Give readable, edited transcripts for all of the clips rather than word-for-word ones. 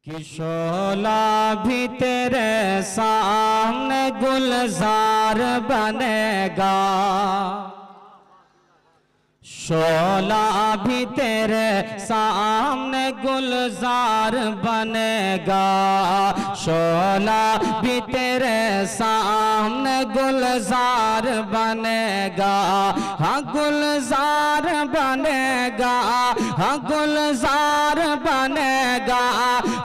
कि शोला भी तेरे सामने गुलजार बनेगा, शोला भी तेरे सामने गुलजार बनेगा, शोला भी तेरे सामने गुलजार बनेगा। हाँ गुलजार बनेगा, हाँ गुलजार बनेगा,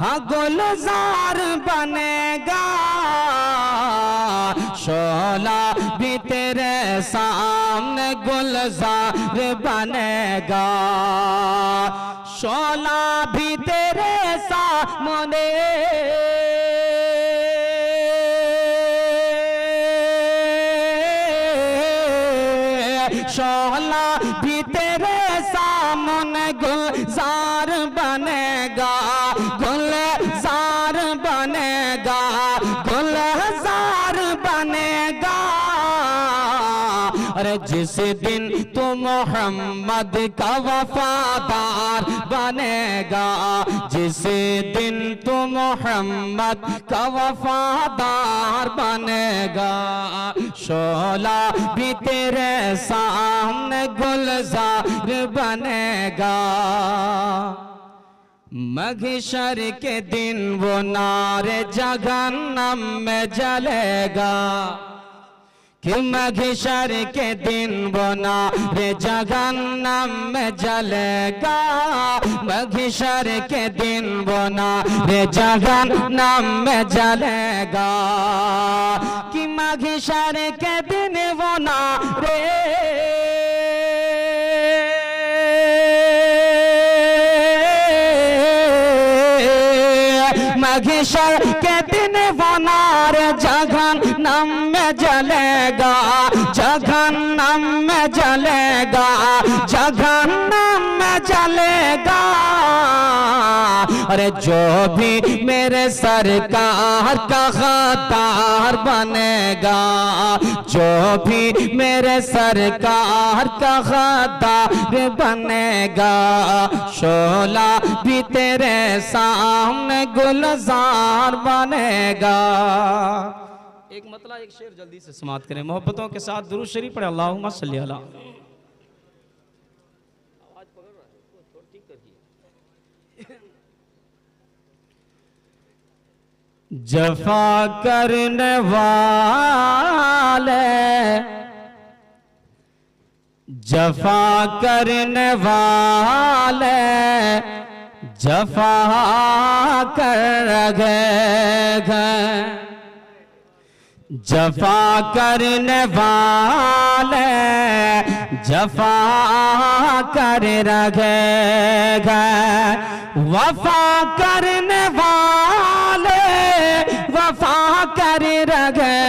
हाँ गुलजार बनेगा। शोला भी तेरे सामने गुलजार बनेगा, शोला भी तेरे सामने शोला भी तेरे सामने गुलजार बनेगा, गुलजार बनेगा, गुलजार बनेगा। अरे जिस दिन तू मोहम्मद का वफादार बनेगा, जिस दिन तू मोहम्मद का वफादार बनेगा, शोला भी तेरे सामने गुलजार बनेगा। महशर के दिन वो नारे जहन्नम में जलेगा, कि महशर के दिन वो नारे जहन्नम में जलेगा, महशर के दिन वो नारे जहन्नम में जलेगा, कि महशर के दिन वो नारे महशर के दिन वो नार जहन्नम में जलेगा, जहन्नम में जलेगा, जहन्नम में जलेगा। अरे जो भी मेरे सरकार का गद्दार बनेगा, जो भी मेरे सरकार का गद्दार बनेगा, शोला भी तेरे सामने गुलजार बनेगा। एक मतला एक शेर जल्दी से समाप्त करें, मोहब्बतों के साथ दुरूद शरीफ पढ़े। अल्लाहुम्मा सल्ली अला। आवाज पकड़ रहा है, थोड़ा ठीक कर दिए। जफा करने वाले, जफा करने वाले जफा कर गए, जफा करने वाले जफा कर गए, वफा करने वाले वफा कर गए,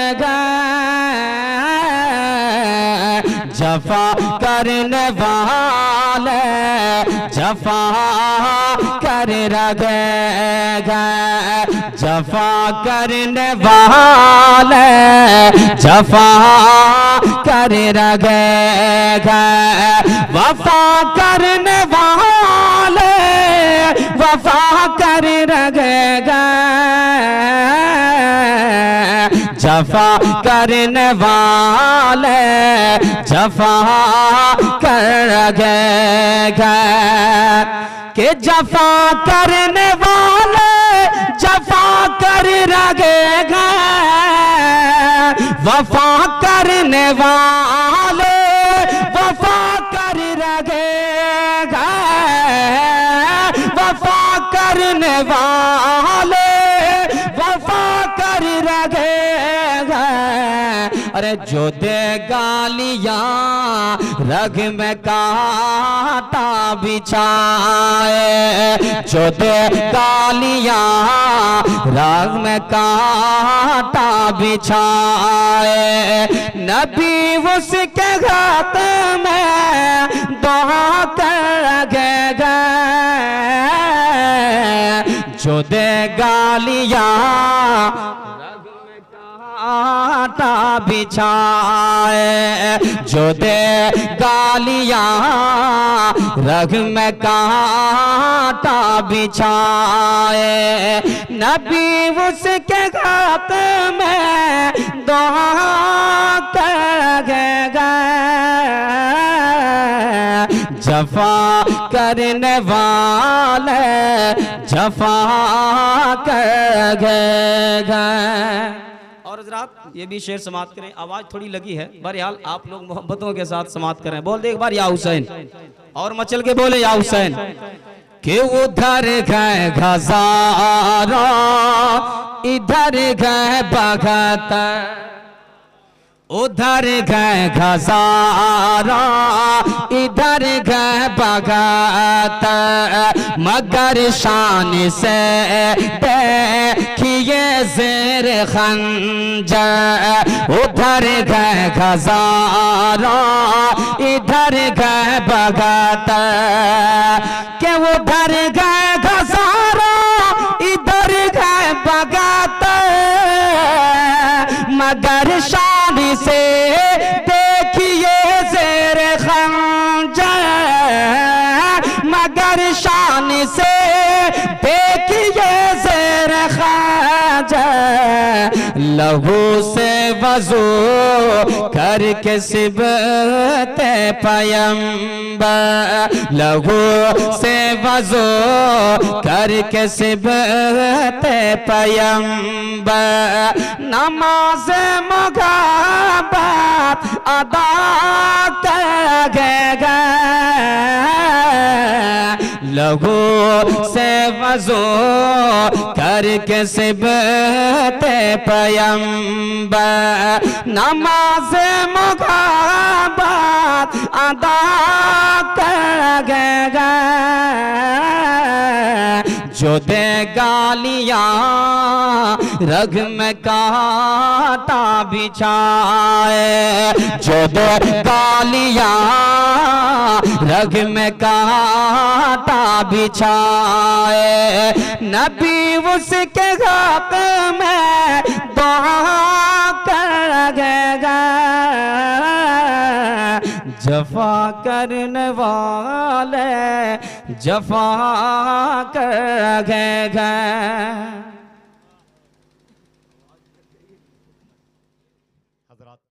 जफा करने वाले जफा कर गए, जफा करने वाले जफा कर गए, वफा करने वाले वफा कर गए, जफा करने वाले जफा कर गए, कि जफा करने वाले जफा कर गए, वफा करने वाले वफा कर गए, वफा करने वाले वफा कर गए। अरे जो दे गालियां रग में कांटा बिछाए, जो दे गालियां रग में कांटा बिछाए, नबी उसके हाथ में दुआ कर गए, जो दे गालियां कांटा बिछाए, जो दे गालियां रग में कांटा बिछाए, नबी उसके हाथ में दुआ करेगा, जफा करने वाले जफा करेगा। और हज़रात ये भी शेर समाप्त करें, आवाज थोड़ी लगी है, बहरहाल आप लोग मोहब्बतों के साथ समाप्त करें। बोल दे एक बार या हुसैन, और मचल के बोले या हुसैन। कि उधर गए हज़ारों इधर गए बहत्तर, उधर गए हज़ारों इधर गए बहत्तर, मगर शान से देखिए ज़ेर खंजर। उधर गए हज़ारों इधर गए बहत्तर, के उधर गए हज़ारों इधर गए बहत्तर, मगर शान से देखिए ज़ेर खंजर, मगर शान से देखिए ज़ेर खंजर। लहू से वज़ू करके सिबते पैगंबर, लहू से वज़ू करके सिबते पैगंबर, नमाज मुक़ाबत अदा करेगा, लहू से वज़ू करके सिबते पैगंबर, नमाज मुक़ाबत अदा करेगा। जो दे गालियाँ रग में कांटा बिछाए, जो दे गालियाँ रग में कांटा बिछाए, नबी उसके हाथ में दुआ करेगा, जफा करने वाले जफा करेगा।